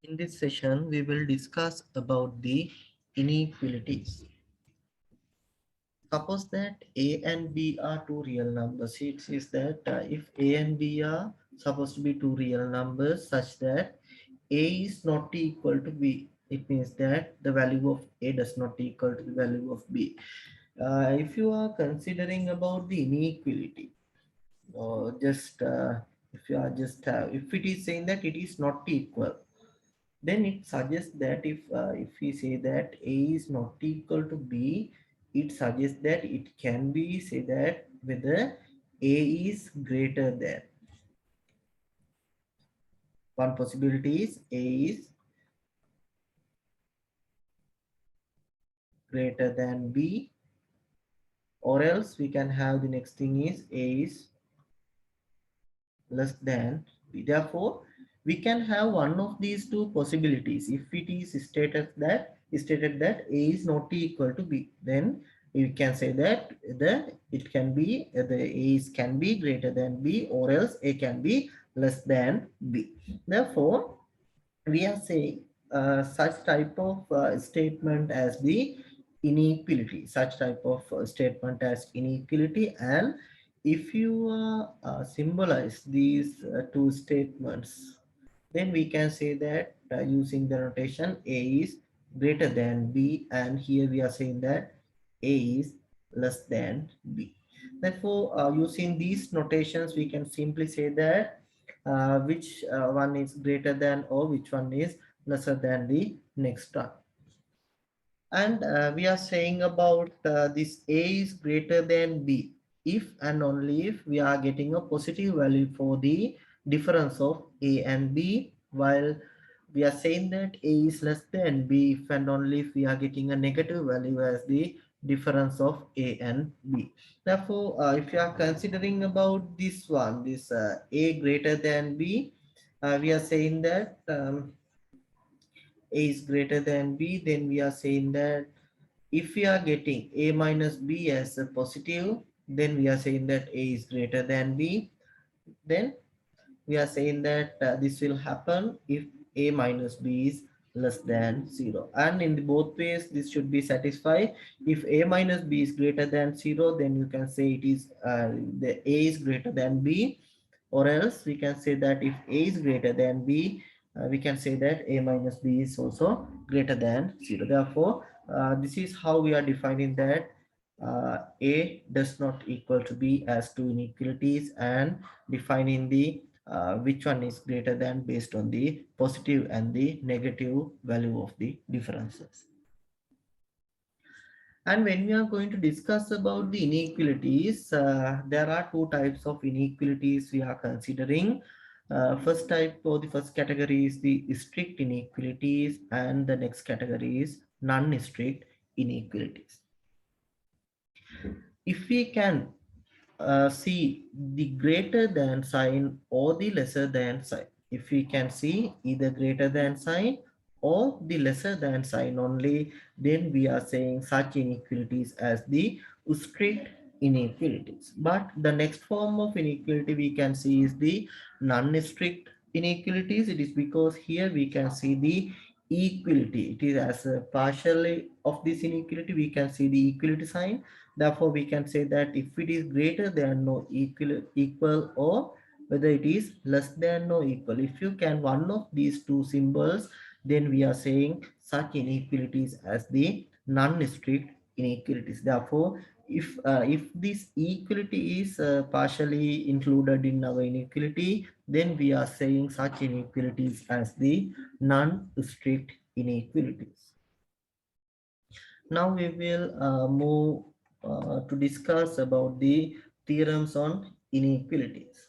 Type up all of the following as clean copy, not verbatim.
In this session, we will discuss about the inequalities. Suppose that A and B are two real numbers. It says that if A and B are supposed to be two real numbers such that A is not equal to B, it means that the value of A does not equal to the value of B. If you are considering about the inequality, or just if you are just if it is saying that it is not equal, then it suggests that if we say that A is not equal to B, it suggests that it can be say that whether A is greater than. One possibility is A is greater than B, or else we can have the next thing is A is less than B. Therefore, we can have one of these two possibilities. If it is stated that A is not equal to B, then we can say that it can be the A is can be greater than B, or else A can be less than B. Therefore, we are saying such type of statement as the inequality, such type of statement as inequality. And if you symbolize these two statements, then we can say that using the notation A is greater than B, and here we are saying that A is less than B. Therefore, using these notations, we can simply say that which one is greater than or which one is lesser than the next one. And we are saying about this A is greater than B if and only if we are getting a positive value for the difference of A and B, while we are saying that A is less than B if and only if we are getting a negative value as the difference of A and B. Therefore, if you are considering about this one, this A greater than B, we are saying that A is greater than B, then we are saying that if we are getting A minus B as a positive, then we are saying that A is greater than B. Then we are saying that this will happen if A minus B is less than 0. And in the both ways, this should be satisfied. If A minus B is greater than 0, then you can say it is the A is greater than B, or else we can say that if A is greater than B, we can say that A minus B is also greater than 0. Therefore, this is how we are defining that A does not equal to B as two inequalities, and defining the which one is greater than based on the positive and the negative value of the differences. And when we are going to discuss about the inequalities, there are two types of inequalities we are considering. First type or the first category is the strict inequalities, and the next category is non-strict inequalities. If we can see the greater than sign or the lesser than sign, if we can see either greater than sign or the lesser than sign only, then we are saying such inequalities as the strict inequalities. But the next form of inequality we can see is the non-strict inequalities. It is because here we can see the equality. It is as a partially of this inequality we can see the equality sign. Therefore, we can say that if it is greater than no equal, or whether it is less than no equal. If you can one of these two symbols, then we are saying such inequalities as the non-strict inequalities. Therefore, if this equality is partially included in our inequality, then we are saying such inequalities as the non-strict inequalities. Now we will move to discuss about the theorems on inequalities.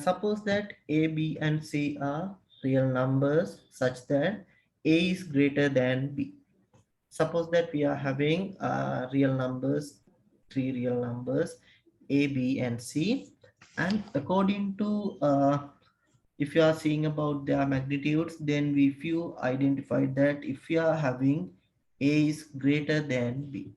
Suppose that A, B, and C are real numbers such that A is greater than B. Suppose that we are having real numbers, three real numbers, A, B, and C, and according to if you are seeing about their magnitudes, then if you identify that if you are having A is greater than B.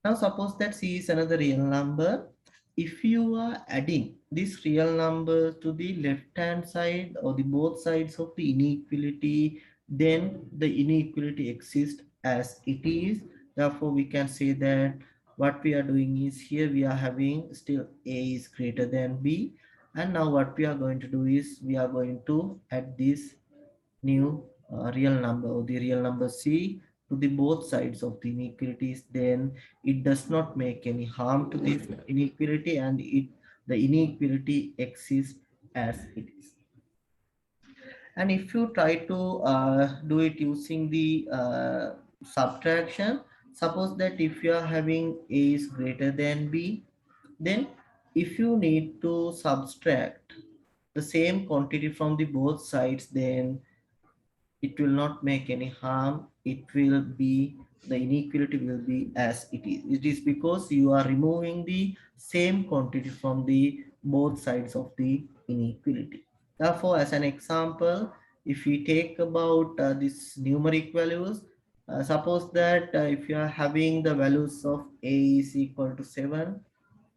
Now suppose that C is another real number. If you are adding this real number to the left hand side or the both sides of the inequality, then the inequality exists as it is. Therefore we can say that what we are doing is, here we are having still a is greater than b, and now what we are going to do is we are going to add this new real number or the real number c to the both sides of the inequalities. Then it does not make any harm to this inequality, and the inequality exists as it is. And if you try to do it using the subtraction, suppose that if you are having a is greater than b, then if you need to subtract the same quantity from the both sides, then it will not make any harm. It will be, the inequality will be as it is. It is because you are removing the same quantity from the both sides of the inequality. Therefore, as an example, if we take about this numeric values, suppose that if you are having the values of a is equal to 7,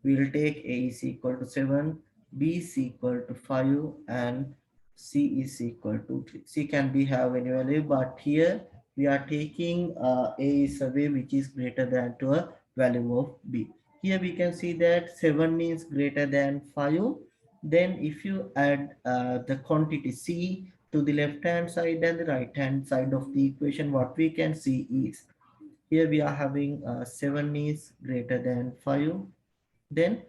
we will take a is equal to 7, b is equal to 5, and c is equal to 3. C can be have any value, but here we are taking a is away, which is greater than to a value of b. Here we can see that 7 is greater than 5. Then if you add the quantity c to the left hand side and the right hand side of the equation, what we can see is, here we are having 7 is greater than 5. Then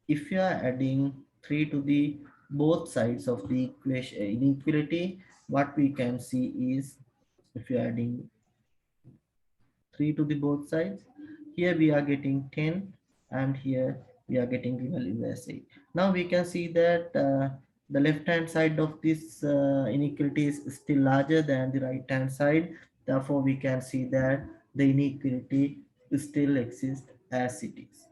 if you are adding 3 to the both sides of the equation inequality, what we can see is, if you are adding 3 to the both sides, here we are getting 10, and here we are getting the value as 8. Now we can see that the left hand side of this inequality is still larger than the right hand side. Therefore we can see that the inequality still exists as it is.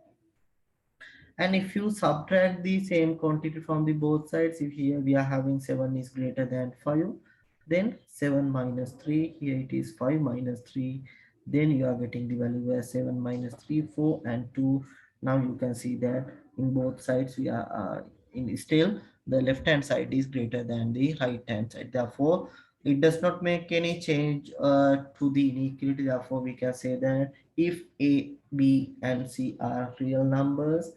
And if you subtract the same quantity from the both sides, if here we are having 7 is greater than 5, then 7 minus 3, here it is 5 minus 3, then you are getting the value as 7 minus 3, 4 and 2. Now you can see that in both sides we are in still the left hand side is greater than the right hand side. Therefore it does not make any change to the inequality. Therefore we can say that if a, b and c are real numbers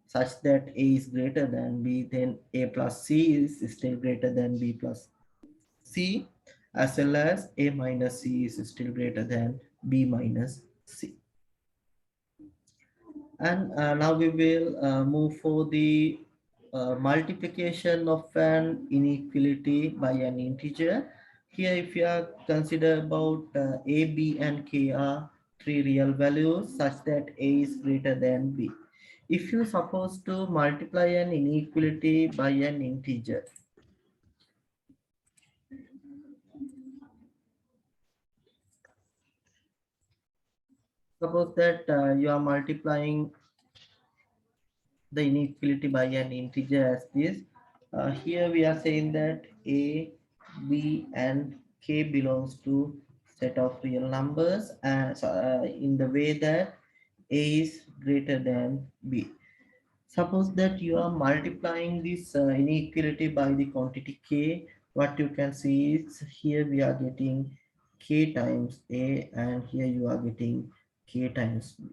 such that a is greater than b, then a plus c is still greater than b plus c, as well as a minus c is still greater than b minus c. And now we will move for the multiplication of an inequality by an integer. Here if you are consider about a, b and k are three real values such that a is greater than b. If you suppose to multiply an inequality by an integer, suppose that you are multiplying the inequality by an integer as this. Here we are saying that a, b and k belongs to set of real numbers, and in the way that a is greater than b. Suppose that you are multiplying this inequality by the quantity k. What you can see is, here we are getting k times a, and here you are getting k times b.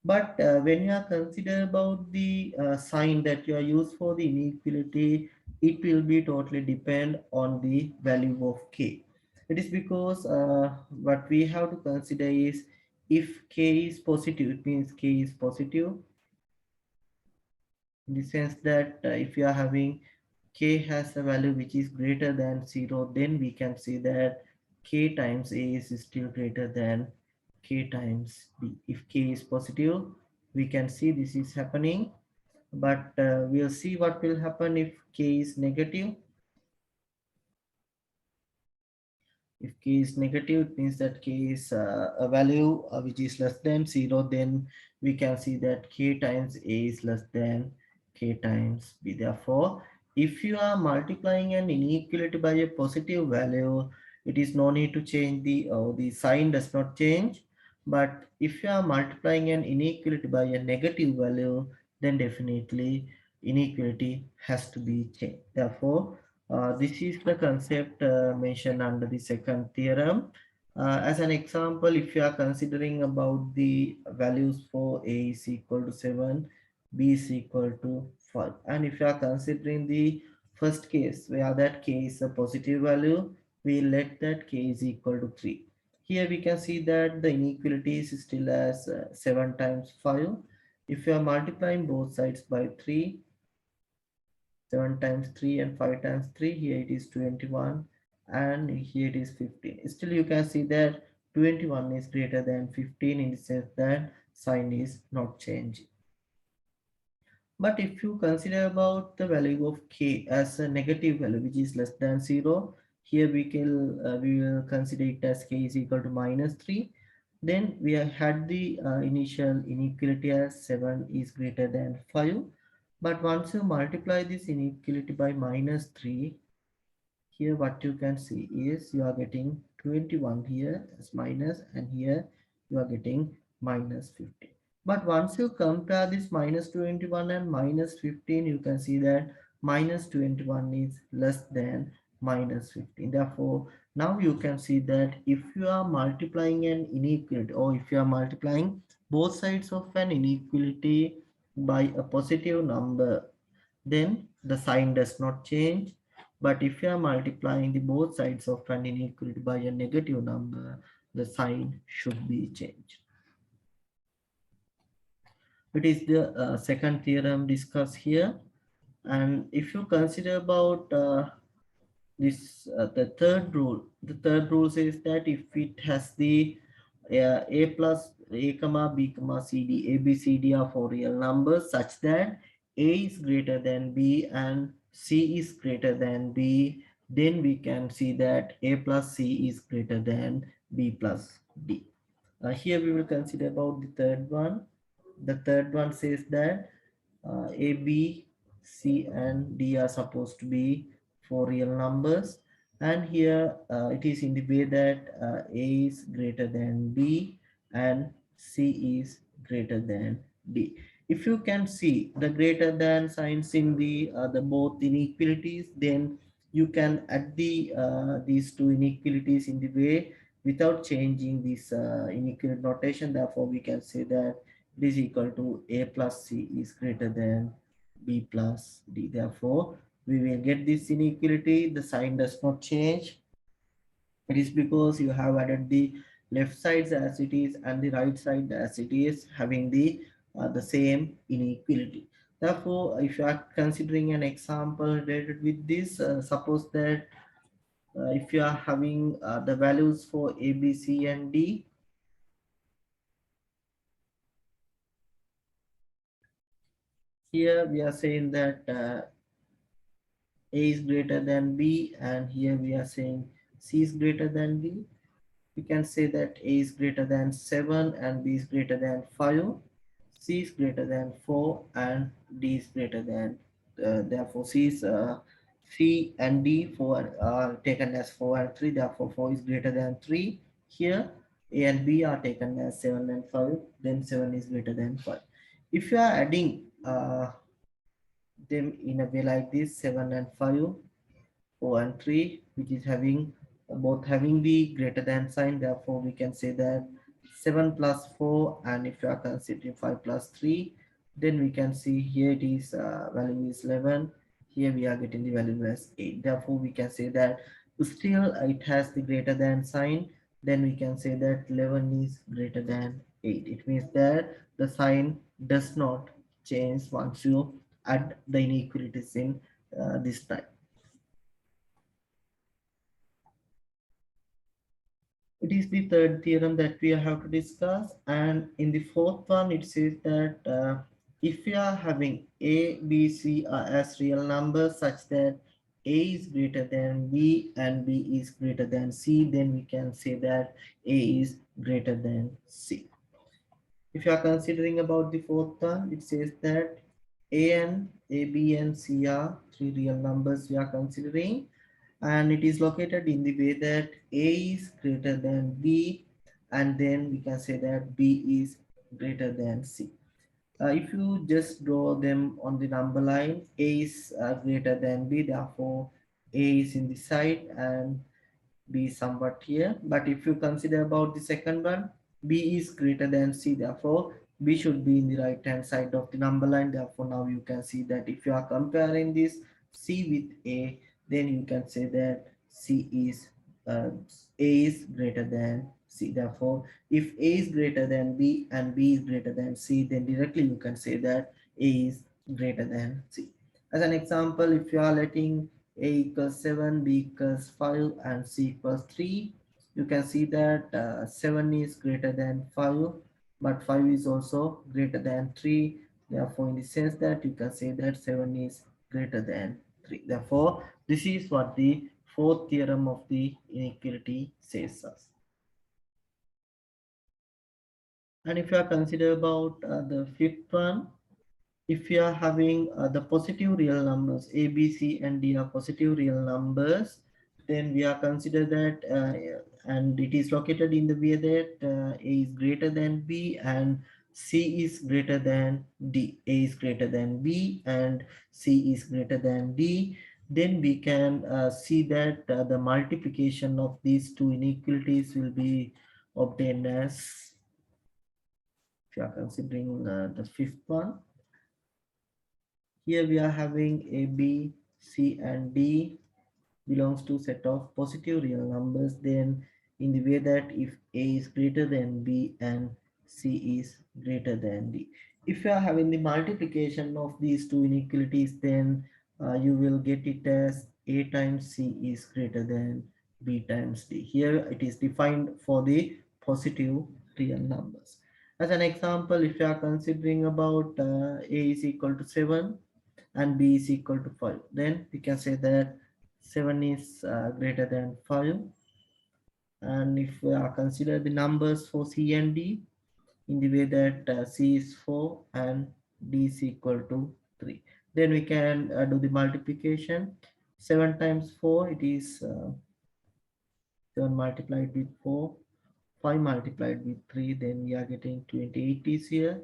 But when you are consider about the sign that you are used for the inequality, it will be totally depend on the value of k. It is because what we have to consider is, if k is positive, it means k is positive, in the sense that if you are having k has a value which is greater than 0, then we can say that k times a is still greater than k times b. If k is positive, we can see this is happening, but we'll see what will happen if k is negative. If k is negative, it means that k is a value which is less than 0, then we can see that k times a is less than k times b. Therefore, if you are multiplying an inequality by a positive value, it is no need to change the sign does not change. But if you are multiplying an inequality by a negative value, then definitely inequality has to be changed. Therefore, this is the concept mentioned under the second theorem. As an example, if you are considering about the values for A is equal to 7, B is equal to 5, and if you are considering the first case where that k is a positive value, we let that k is equal to 3. Here we can see that the inequality is still as 7 times 5. If you are multiplying both sides by 3, 7 times 3 and 5 times 3, here it is 21 and here it is 15. Still you can see that 21 is greater than 15 in the sense that sign is not changing. But if you consider about the value of k as a negative value which is less than 0, here we will consider it as k is equal to minus 3. Then we have had the initial inequality as 7 is greater than 5. But once you multiply this inequality by minus 3, here what you can see is you are getting 21 here as minus, and here you are getting minus 15. But once you compare this minus 21 and minus 15, you can see that minus 21 is less than minus 15. Therefore, now you can see that if you are multiplying an inequality, or if you are multiplying both sides of an inequality by a positive number, then the sign does not change. But if you are multiplying the both sides of an inequality by a negative number, the sign should be changed. It is the second theorem discussed here. And if you consider about the third rule says that if it has the a plus a comma b comma cd, a b c d are for real numbers such that a is greater than b and c is greater than b, then we can see that a plus c is greater than b plus d. Here we will consider about the third one. The third one says that a, B, C, and D are supposed to be four real numbers. And here it is in the way that A is greater than B and C is greater than D. If you can see the greater than signs in the both inequalities, then you can add these two inequalities in the way without changing this inequality notation. Therefore, we can say that it is equal to A plus C is greater than B plus D. Therefore, we will get this inequality. The sign does not change. It is because you have added the left sides as it is and the right side as it is, having the same inequality. Therefore, if you are considering an example related with this, suppose that if you are having the values for A, B, C, and D, here we are saying that A is greater than B, and here we are saying C is greater than B. We can say that A is greater than 7 and B is greater than 5. C is greater than 4 and D is greater than, therefore C and D 4 are taken as 4 and 3, therefore 4 is greater than 3. Here A and B are taken as 7 and 5, then 7 is greater than 5. If you are adding them in a way like this, 7 and 5, 4 and 3, which is having both having the greater than sign, therefore we can say that 7 plus 4, and if you are considering 5 plus 3, then we can see here it is value is 11, here we are getting the value as 8, therefore we can say that still it has the greater than sign, then we can say that 11 is greater than 8. It means that the sign does not change once you add the inequalities in this type. It is the third theorem that we have to discuss, and in the fourth one it says that if we are having A, B, C are as real numbers such that A is greater than B and B is greater than C, then we can say that A is greater than C. If you are considering about the fourth one, it says that A, B, and C are three real numbers we are considering, and it is located in the way that A is greater than B, and then we can say that B is greater than C. If you just draw them on the number line, A is greater than B, therefore A is in the side and B is somewhat here. But if you consider about the second one, B is greater than C, therefore B should be in the right hand side of the number line. Therefore now you can see that if you are comparing this C with A, then you can say that uh, A is greater than C. Therefore, if A is greater than B and B is greater than C, then directly you can say that A is greater than C. As an example, if you are letting A equals 7, B equals 5, and C equals 3, you can see that 7 is greater than 5, but 5 is also greater than 3. Therefore, in the sense that you can say that 7 is greater than 3. Therefore, this is what the fourth theorem of the inequality says us. And if you are consider about the fifth one, if you are having the positive real numbers, A, B, C, and D are positive real numbers, then we are consider that and it is located in the way that A is greater than B and C is greater than D. A is greater than B and C is greater than D. Then we can see that the multiplication of these two inequalities will be obtained as, if you are considering the fifth one. Here we are having A, B, C, and D belongs to set of positive real numbers, then in the way that if A is greater than B and C is greater than D. If you are having the multiplication of these two inequalities, then you will get it as A times C is greater than B times D. Here it is defined for the positive real numbers. As an example, if you are considering about A is equal to 7 and B is equal to 5, then we can say that 7 is greater than 5. And if we are consider the numbers for C and D in the way that C is 4 and D is equal to 3, then we can do the multiplication. 7 times 4, it is 7 multiplied with 4, 5 multiplied with 3, then we are getting 28 is here,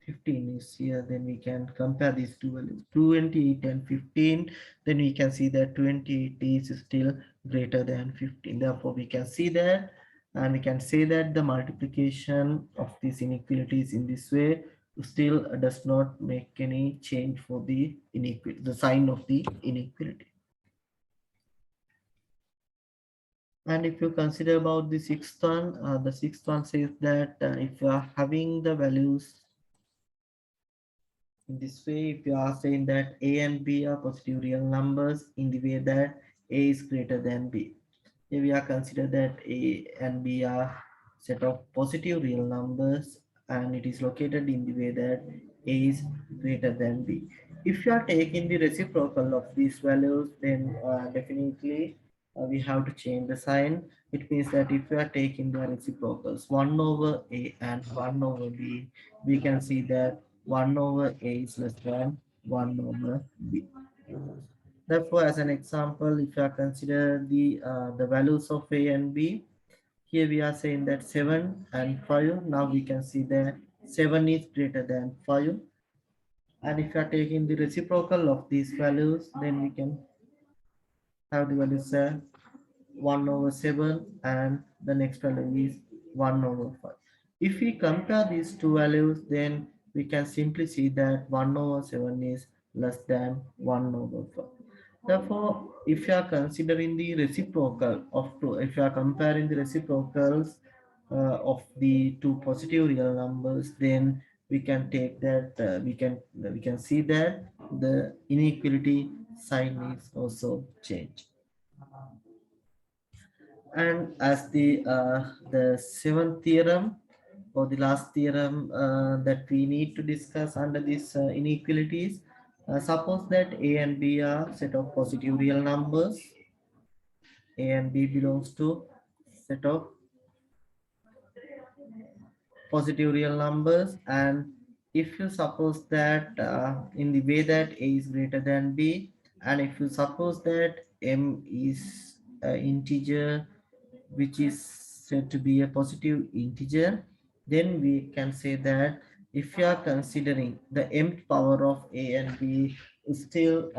15 is here. Then we can compare these two values, 28 and 15. Then we can see that 28 is still greater than 15. Therefore, we can see that, and we can say that the multiplication of these inequalities in this way still does not make any change for the inequality, the sign of the inequality. And if you consider about the sixth one says that if you are having the values in this way, if you are saying that A and B are positive real numbers in the way that A is greater than B. Here we are consider that A and B are set of positive real numbers and it is located in the way that A is greater than B. If you are taking the reciprocal of these values, then definitely we have to change the sign. It means that if you are taking the reciprocals 1 over A and 1 over B, we can see that 1 over A is less than 1 over B. Therefore, as an example, if you are consider the values of A and B, here we are saying that 7 and 5. Now we can see that 7 is greater than 5. And if you are taking the reciprocal of these values, then we can have the values 1 over 7 and the next value is 1 over 5. If we compare these two values, then we can simply see that 1 over 7 is less than 1 over 5. Therefore, if you are considering the reciprocal of two, if you are comparing the reciprocals of the two positive real numbers, then we can take that we can see that the inequality sign is also changed. And as the seventh theorem or the last theorem that we need to discuss under these inequalities, suppose that A and B are set of positive real numbers. A and B belongs to set of positive real numbers, and if you suppose that in the way that A is greater than B, and if you suppose that M is an integer which is said to be a positive integer, then we can say that if you are considering the mth power of a and b, still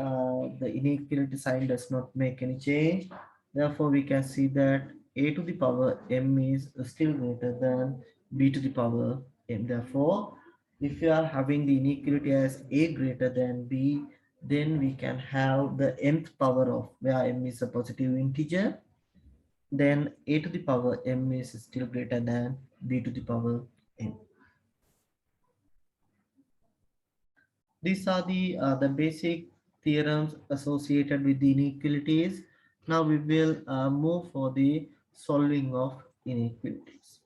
the inequality sign does not make any change. Therefore, we can see that a to the power m is still greater than b to the power m. Therefore, if you are having the inequality as a greater than b, then we can have the mth power of where m is a positive integer, then a to the power m is still greater than b to the power m. These are the basic theorems associated with the inequalities. Now we will move for the solving of inequalities.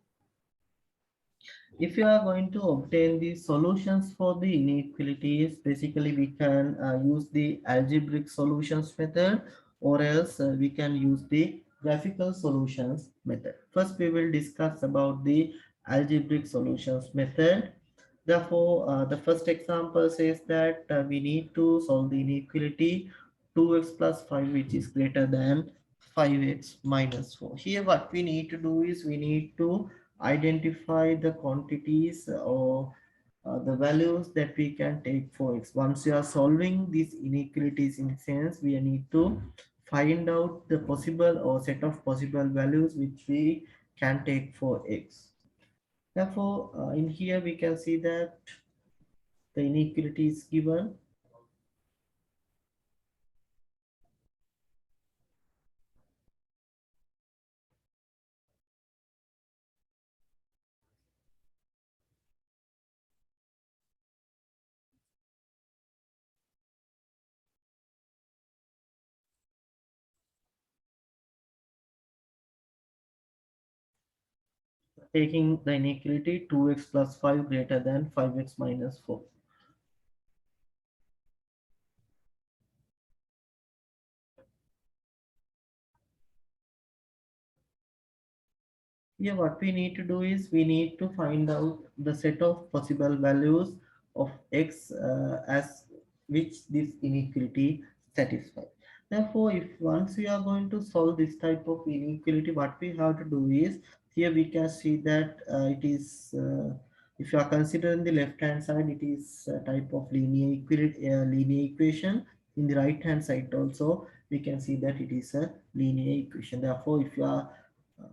If you are going to obtain the solutions for the inequalities, basically we can use the algebraic solutions method, or else we can use the graphical solutions method. First, we will discuss about the algebraic solutions method. Therefore, the first example says that we need to solve the inequality 2x plus 5, which is greater than 5x minus 4. Here what we need to do is we need to identify the quantities or the values that we can take for x. Once you are solving these inequalities, in sense we need to find out the possible or set of possible values which we can take for x. Therefore, in here we can see that the inequality is given. Taking the inequality 2x plus 5 greater than 5x minus 4. Here what we need to do is we need to find out the set of possible values of x as which this inequality satisfies. Therefore, if once we are going to solve this type of inequality, what we have to do is, here we can see that it is if you are considering the left hand side, it is a type of linear equation. In the right hand side also we can see that it is a linear equation. Therefore, if you are uh,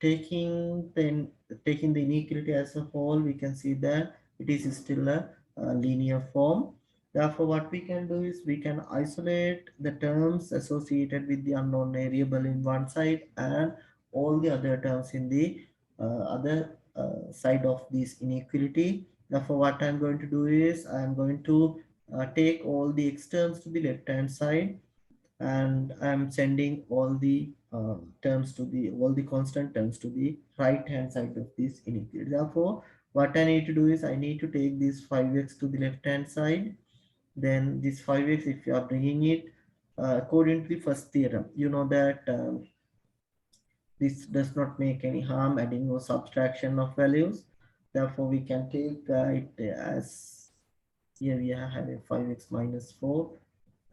taking the inequality as a whole, we can see that it is still a linear form. Therefore, what we can do is we can isolate the terms associated with the unknown variable in one side and all the other terms in the other side of this inequality. Therefore, what I'm going to do is I'm going to take all the x terms to the left hand side, and I'm sending all the terms to the all the constant terms to the right hand side of this inequality. Therefore, what I need to do is I need to take this 5x to the left hand side. Then this 5x, if you are bringing it according to the first theorem, you know that this does not make any harm adding or subtraction of values. Therefore, we can take it as, here we are having 5x minus 4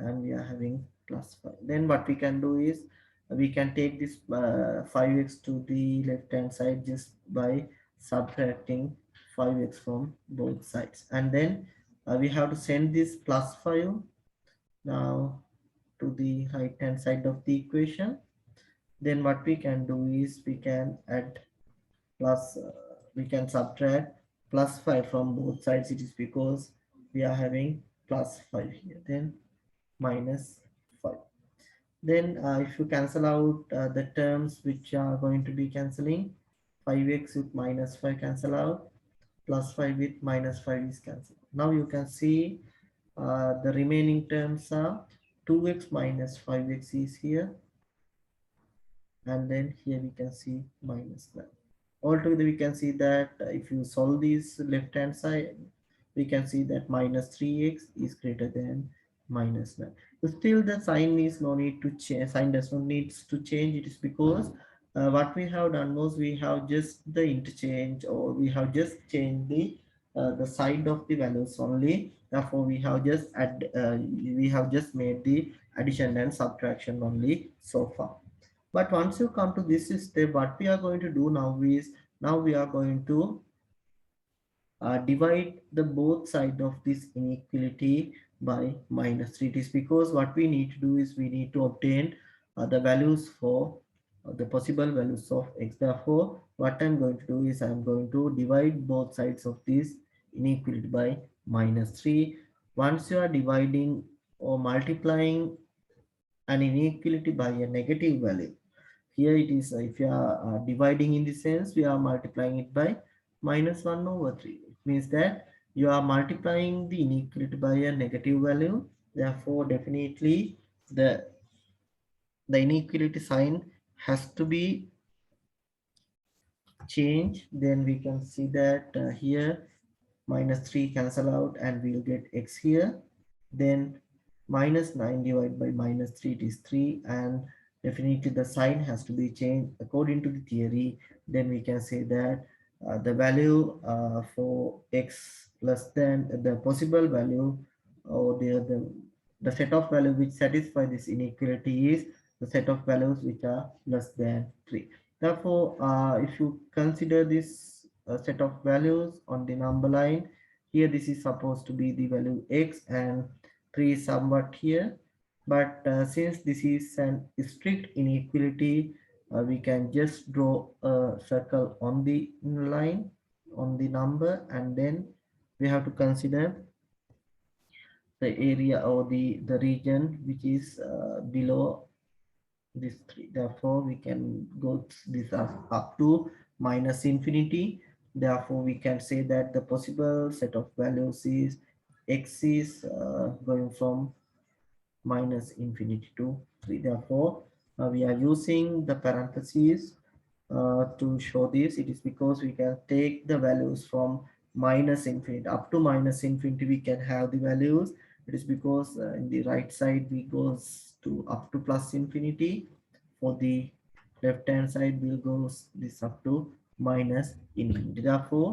and we are having plus 5. Then what we can do is we can take this 5x to the left hand side just by subtracting 5x from both sides, and then we have to send this plus 5 now to the right hand side of the equation. Then what we can do is we can add plus we can subtract plus 5 from both sides. It is because we are having plus 5 here, then minus 5. Then if you cancel out the terms which are going to be cancelling, 5x with minus 5 cancel out, plus 5 with minus 5 is cancelled. Now you can see the remaining terms are 2x minus 5x is here, and then here we can see minus 9. Altogether we can see that if you solve this left hand side, we can see that minus 3x is greater than minus 9. So still the sign is no need to change, sign does not need to change. It is because what we have done was we have just the interchange, or we have just changed the side of the values only. Therefore we have just we have just made the addition and subtraction only so far. But once you come to this step, what we are going to do now is, now we are going to divide the both side of this inequality by -3. It is because what we need to do is we need to obtain the values for the possible values of x. Therefore, what I'm going to do is I'm going to divide both sides of this inequality by -3. Once you are dividing or multiplying an inequality by a negative value, here it is, if you are dividing in the sense, we are multiplying it by -1/3. It means that you are multiplying the inequality by a negative value. Therefore, definitely the, the inequality sign has to be changed. Then we can see that here -3 cancel out and we'll get x here. Then -9 divided by -3, it is 3, and definitely the sign has to be changed according to the theory. Then we can say that the value for x less than the possible value, or the set of value which satisfy this inequality is the set of values which are less than 3. Therefore, if you consider this set of values on the number line, here this is supposed to be the value x, and 3 is somewhat here. But since this is an strict inequality, we can just draw a circle on the line, on the number, and then we have to consider the area or the region which is below this 3. Therefore, we can go this up to -infinity. Therefore, we can say that the possible set of values is x is going from -infinity to 3. Therefore, we are using the parentheses to show this. It is because we can take the values from -infinity up to -infinity. We can have the values. It is because in the right side we goes to up to +infinity. For the left hand side we'll go this up to -infinity. Therefore,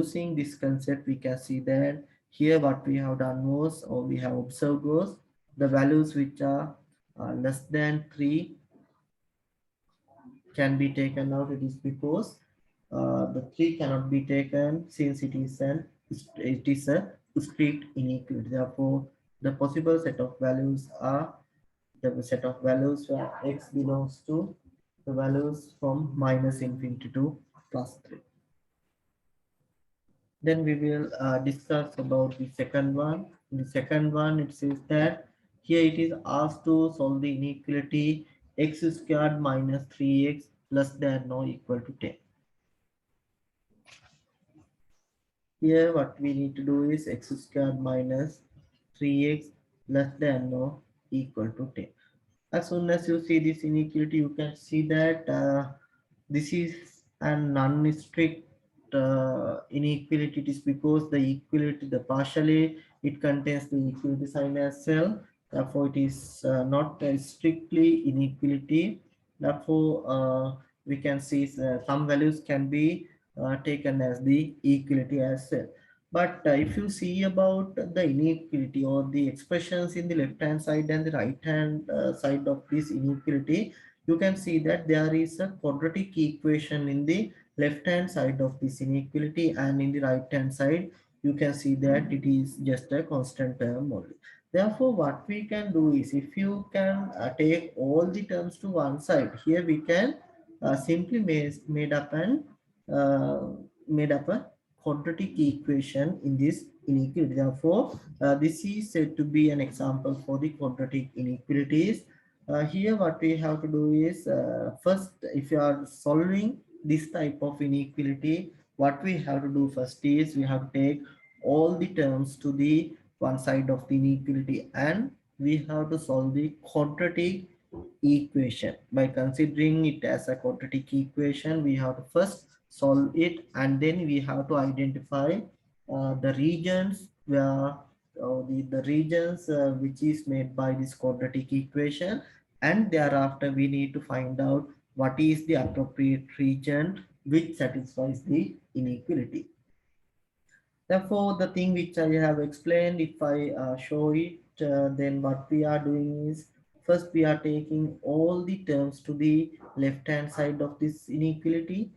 using this concept, we can see that here what we have done was, or we have observed was, the values which are less than 3 can be taken out. It is because the 3 cannot be taken since it is a strict inequality. Therefore, the possible set of values are the set of values where x belongs to the values from -infinity to +3. Then we will discuss about the second one. In the second one, it says that here it is asked to solve the inequality x squared minus 3x less than or equal to 10. Here what we need to do is x squared minus 3x less than or equal to 10. As soon as you see this inequality, you can see that this is a non-strict inequality. It is because the equality, the partially, it contains the equality sign as well. Therefore, it is not strictly inequality. Therefore, we can see some values can be taken as the equality as well. But if you see about the inequality or the expressions in the left hand side and the right hand side of this inequality, you can see that there is a quadratic equation in the left hand side of this inequality, and in the right hand side you can see that it is just a constant term only. Therefore, what we can do is, if you can take all the terms to one side, here we can simply uh, made up a quadratic equation in this inequality. Therefore, this is said to be an example for the quadratic inequalities. Here what we have to do is, first, if you are solving this type of inequality, what we have to do first is we have to take all the terms to the one side of the inequality, and we have to solve the quadratic equation. By considering it as a quadratic equation, we have to first solve it, and then we have to identify the regions where the regions which is made by this quadratic equation, and thereafter we need to find out what is the appropriate region which satisfies the inequality. Therefore, the thing which I have explained, if I show it, then what we are doing is, first we are taking all the terms to the left hand side of this inequality.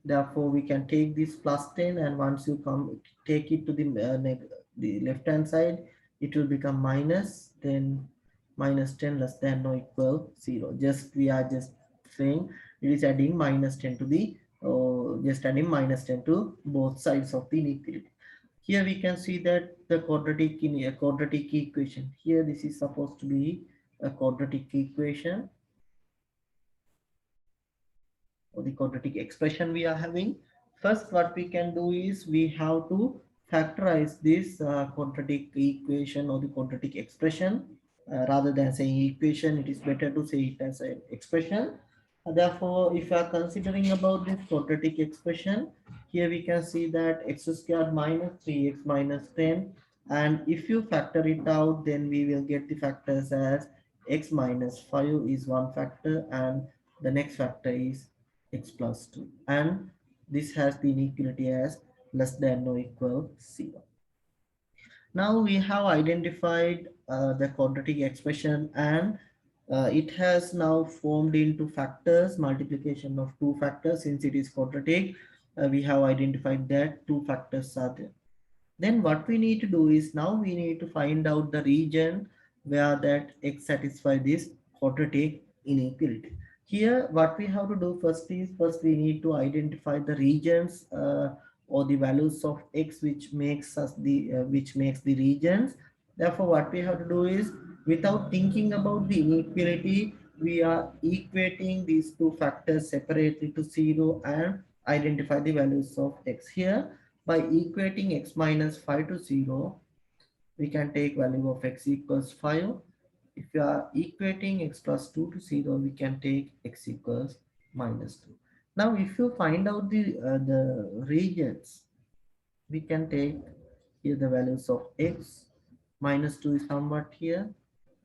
Therefore, we can take this plus 10, and once you come take it to the left hand side, it will become minus 10, minus 10 less than or equal 0. Just we are just saying it is adding minus 10 to the just adding minus 10 to both sides of the inequality. Here we can see that the quadratic in a quadratic equation. Here this is supposed to be a quadratic equation or the quadratic expression we are having. First, what we can do is we have to factorize this quadratic equation or the quadratic expression. Rather than saying equation, it is better to say it as an expression. Therefore, if you are considering about this quadratic expression, here we can see that x squared minus 3x minus 10. And if you factor it out, then we will get the factors as x minus 5 is one factor, and the next factor is x plus 2. And this has the inequality as less than or equal 0. Now we have identified the quadratic expression, and it has now formed into factors, multiplication of two factors. Since it is quadratic, we have identified that two factors are there. Then what we need to do is now we need to find out the region where that x satisfy this quadratic inequality. Here what we have to do first is first we need to identify the regions or the values of x which makes us the which makes the regions. Therefore what we have to do is, without thinking about the inequality, we are equating these two factors separately to 0 and identify the values of x. Here by equating x minus 5 to 0, we can take value of x equals 5. If you are equating x plus 2 to 0, we can take x equals minus 2. Now, if you find out the regions, we can take here the values of x, minus 2 is somewhat here,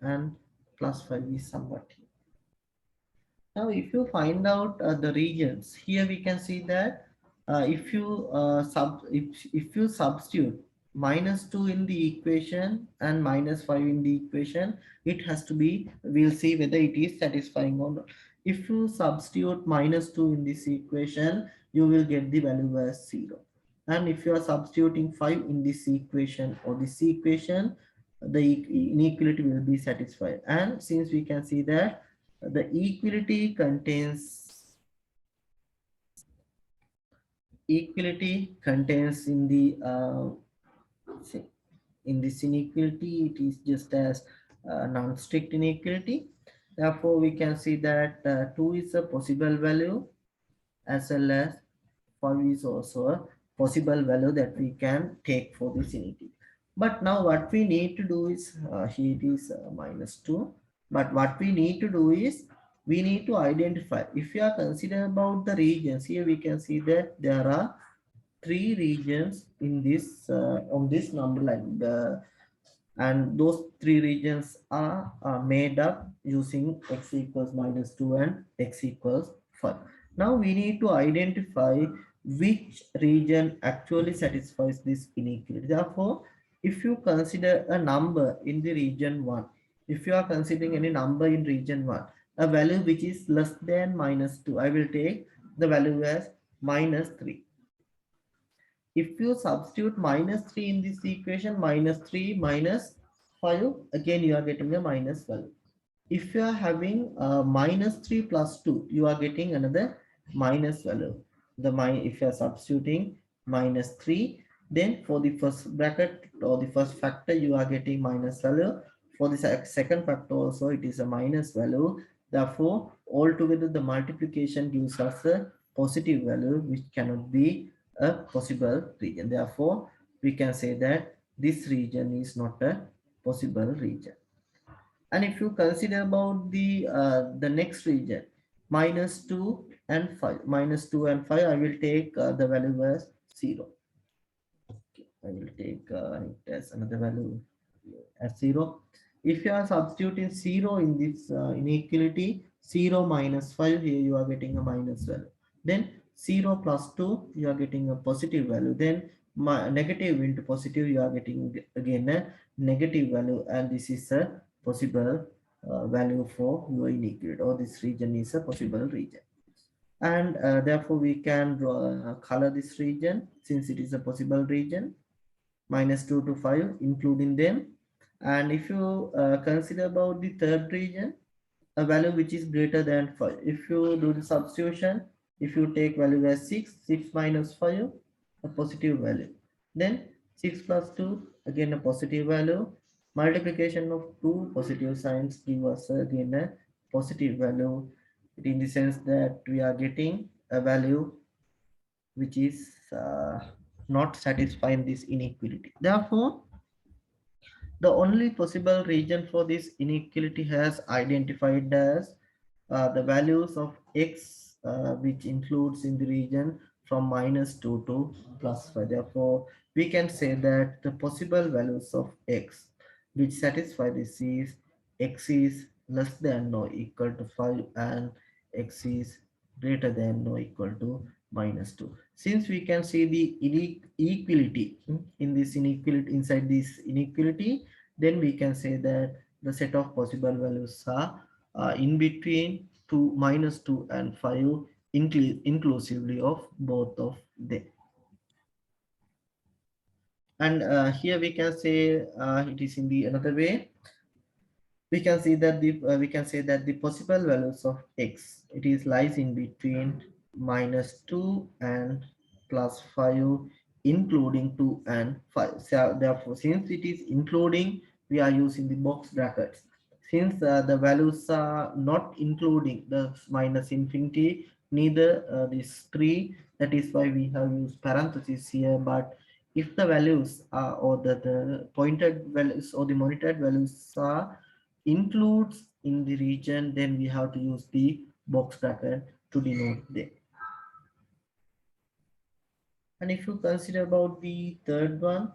and plus 5 is somewhat here. Now, if you find out the regions, here we can see that if you substitute minus 2 in the equation and minus 5 in the equation, it has to be, we'll see whether it is satisfying or not. If you substitute minus 2 in this equation, you will get the value as 0. And if you are substituting 5 in this equation or this equation, the inequality will be satisfied. And since we can see that the equality contains in this inequality, it is just as non-strict inequality. Therefore, we can see that 2 is a possible value, as well as 5 is also a possible value that we can take for this inequality. But now what we need to do is, here it is minus 2. But what we need to do is, we need to identify, if you are considering about the regions, here we can see that there are three regions in this on this number line. And those three regions are made up using x equals minus 2 and x equals 5. Now we need to identify which region actually satisfies this inequality. Therefore, if you consider a number in the region 1, if you are considering any number in region 1, a value which is less than minus 2, I will take the value as minus 3. If you substitute minus 3 in this equation, minus 3 minus 5, again you are getting a minus value. If you are having minus 3 plus 2, you are getting another minus value. If you are substituting minus 3, then for the first bracket or the first factor, you are getting minus value. For the second factor also, it is a minus value. Therefore, altogether the multiplication gives us a positive value, which cannot be a possible region. Therefore, we can say that this region is not a possible region. And if you consider about the next region, minus 2 and 5, minus 2 and 5, I will take the value as 0. Okay, I will take it as another value as 0. If you are substituting 0 in this inequality, 0 minus 5, here you are getting a minus value. Then 0 plus 2, you are getting a positive value. Then negative into positive, you are getting again a negative value, and this is a possible value for your inequality, or this region is a possible region. And therefore we can draw, color this region since it is a possible region, -2 to 5 including them. And if you consider about the third region, a value which is greater than 5, if you do the substitution, if you take value as 6, 6 minus 5, a positive value, then 6 plus 2, again a positive value, multiplication of two positive signs give us again a positive value, in the sense that we are getting a value which is not satisfying this inequality. Therefore, the only possible region for this inequality has identified as the values of x, which includes in the region from -2 to +5. Therefore, we can say that the possible values of x which satisfy this is x is less than or equal to 5 and x is greater than or equal to -2. Since we can see the inequality in this inequality, inside this inequality, then we can say that the set of possible values are in between 2, -2 and 5, inclusively of both of them. And here we can say it is in the another way. We can say that the possible values of x, it is lies in between -2 and +5, including 2 and 5. So therefore, since it is including, we are using the box brackets. Since the values are not including the minus infinity, neither this 3, that is why we have used parentheses here. But if the values are, or the pointed values or the monitored values are includes in the region, then we have to use the box bracket to denote them. And if you consider about the third one,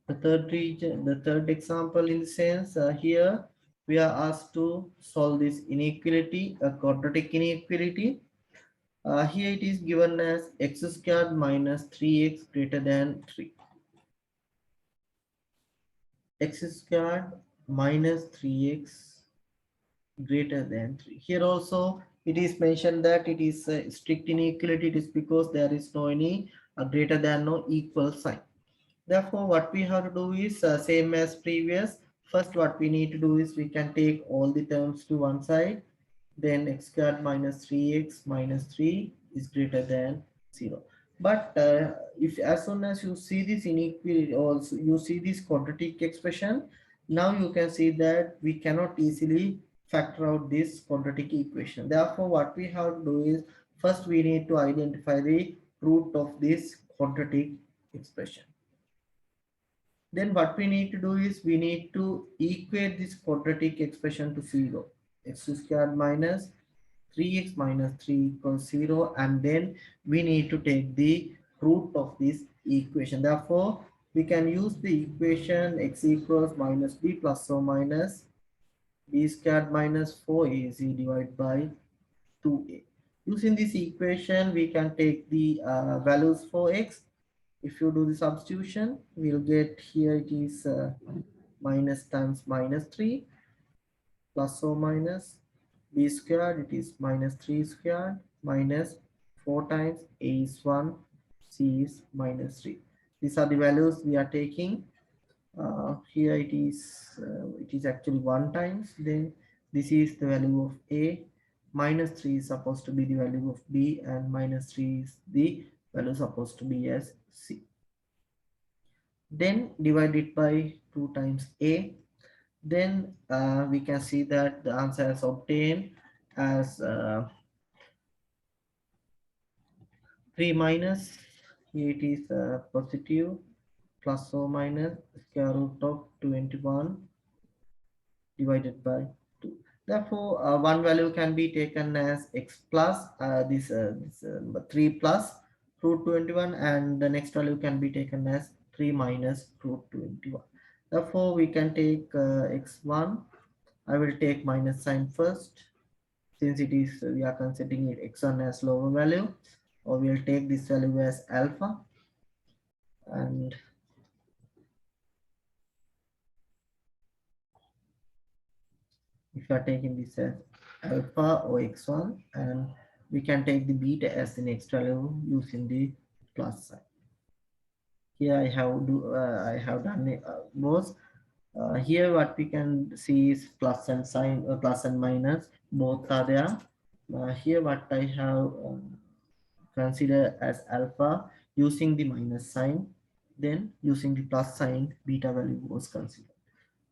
the third region, the third example, in the sense here we are asked to solve this inequality, a quadratic inequality. Here it is given as x squared minus 3x greater than 3. X squared minus 3x greater than 3. Here also it is mentioned that it is a strict inequality. It is because there is no any greater than no equal sign. Therefore, what we have to do is same as previous. First, what we need to do is we can take all the terms to one side. Then x squared minus 3x minus 3 is greater than 0. But if as soon as you see this inequality, also you see this quadratic expression, now you can see that we cannot easily factor out this quadratic equation. Therefore, what we have to do is first we need to identify the root of this quadratic expression. Then what we need to do is we need to equate this quadratic expression to 0. X squared minus 3x minus 3 equals 0, and then we need to take the root of this equation. Therefore, we can use the equation x equals minus b plus or minus b squared minus 4ac divided by 2a. Using this equation, we can take the values for x. If you do the substitution, we'll get here it is minus times minus 3 plus or minus b squared, it is minus 3 squared minus 4 times a is 1, c is minus 3. These are the values we are taking. Here it is actually 1 times, then this is the value of a, minus 3 is supposed to be the value of b, and minus 3 is the value supposed to be as c. Then divide it by 2 times a. Then we can see that the answer is obtained as 3 minus, here it is positive, plus or minus square root of 21 divided by 2. Therefore, one value can be taken as x plus this 3 plus root 21, and the next value can be taken as 3 minus root 21. Therefore, we can take x1. I will take minus sign first, since it is we are considering it x1 as lower value, or we will take this value as alpha, and if you are taking this as alpha or x1, and we can take the beta as the next value using the plus sign. Here I have done it, both. Here what we can see is plus and sign, plus and minus, both are there. Here what I have considered as alpha using the minus sign, then using the plus sign, beta value was considered.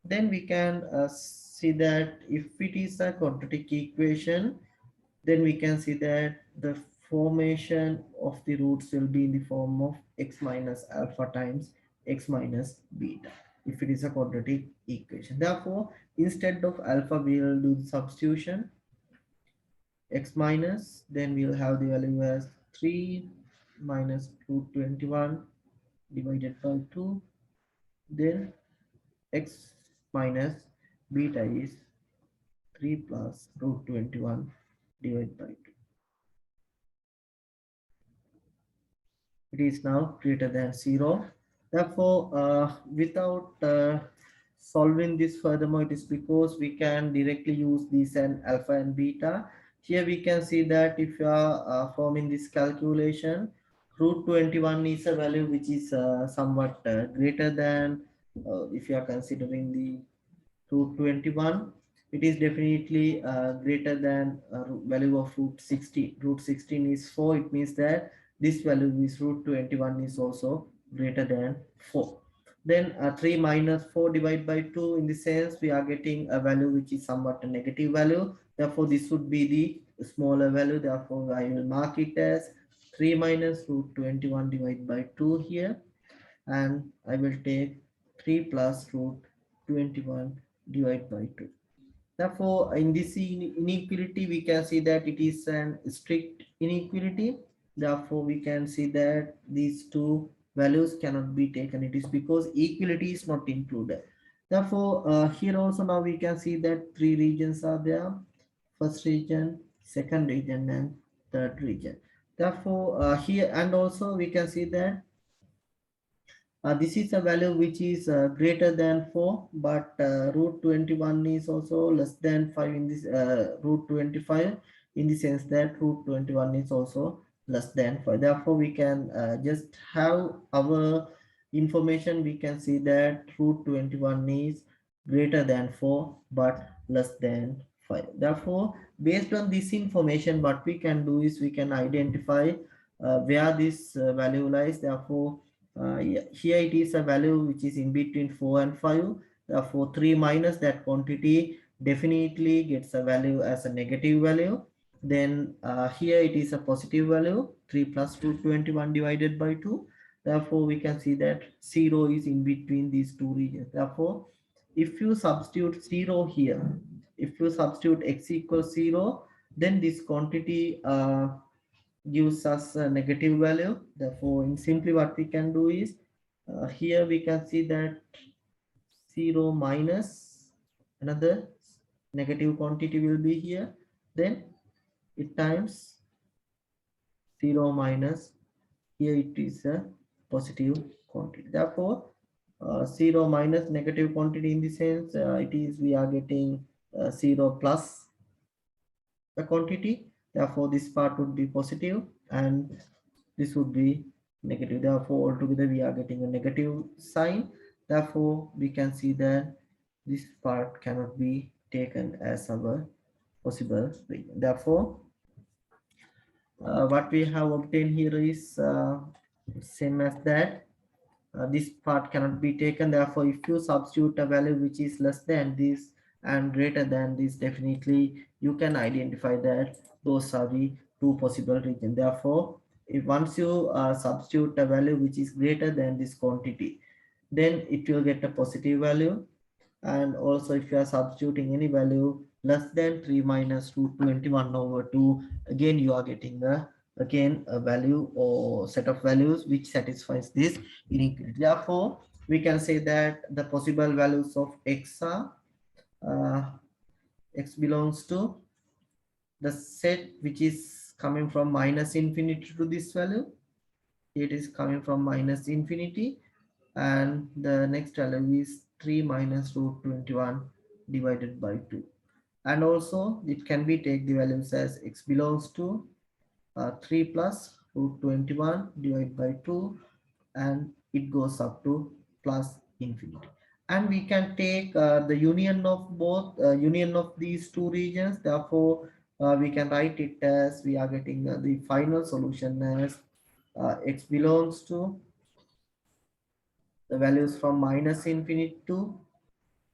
Then we can see that if it is a quadratic equation, then we can see that the formation of the roots will be in the form of x minus alpha times x minus beta if it is a quadratic equation. Therefore, instead of alpha, we will do the substitution x minus, then we will have the value as 3 minus root 21 divided by 2, then x minus beta is 3 plus root 21 divided by 2. It is now greater than 0. Therefore, without solving this furthermore, it is because we can directly use these and alpha and beta. Here we can see that if you are forming this calculation, root 21 is a value which is somewhat greater than, if you are considering the root 21, it is definitely greater than value of root 16. Root 16 is 4. It means that this value is root 21 is also greater than 4. Then 3 minus 4 divided by 2, in the sense we are getting a value which is somewhat a negative value. Therefore, this would be the smaller value. Therefore, I will mark it as 3 minus root 21 divided by 2 here, and I will take 3 plus root 21 divided by 2. Therefore, in this inequality, we can see that it is an strict inequality. Therefore, we can see that these two values cannot be taken. It is because equality is not included. Therefore, here also now we can see that three regions are there. First region, second region, and third region. Therefore, here and also we can see that this is a value which is greater than 4, but root 21 is also less than 5 in this root 25, in the sense that root 21 is also less than 5. Therefore, we can just have our information. We can see that root 21 is greater than 4 but less than 5. Therefore, based on this information, what we can do is we can identify where this value lies. Therefore, here it is a value which is in between 4 and 5. Therefore, 3 minus that quantity definitely gets a value as a negative value. Then here it is a positive value, 3 plus 221 divided by 2. Therefore, we can see that 0 is in between these two regions. Therefore, if you substitute 0 here, if you substitute x equals 0, then this quantity gives us a negative value. Therefore, in simply what we can do is here we can see that 0 minus another negative quantity will be here. Then it times 0 minus, here it is a positive quantity. Therefore, 0 minus negative quantity, in the sense it is we are getting 0 plus the quantity. Therefore, this part would be positive and this would be negative. Therefore, altogether we are getting a negative sign. Therefore, we can see that this part cannot be taken as our possible region. Therefore, what we have obtained here is same as that. This part cannot be taken. Therefore, if you substitute a value which is less than this and greater than this, definitely you can identify that those are the two possible regions. Therefore, if once you substitute a value which is greater than this quantity, then it will get a positive value. And also, if you are substituting any value less than 3 minus root 21 over 2, again you are getting a value or set of values which satisfies this inequality. Therefore, we can say that the possible values of x are x belongs to the set which is coming from minus infinity to this value. It is coming from minus infinity, and the next value is 3 minus root 21 divided by 2. And also it can be take the values as x belongs to 3 plus root 21 divided by 2, and it goes up to plus infinity. And we can take the union of both union of these two regions. Therefore we can write it as we are getting the final solution as x belongs to the values from minus infinity to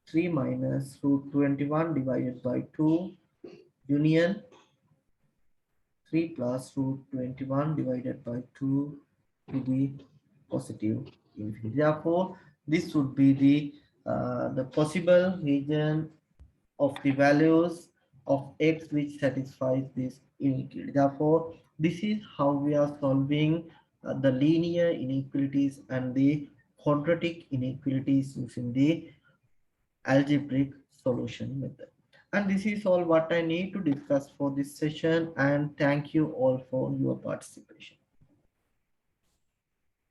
3 minus root 21 divided by 2 union 3 plus root 21 divided by 2 to the positive infinity. Therefore, this would be the possible region of the values of x which satisfies this inequality. Therefore, this is how we are solving the linear inequalities and the quadratic inequalities using the algebraic solution method. And this is all what I need to discuss for this session, and thank you all for your participation.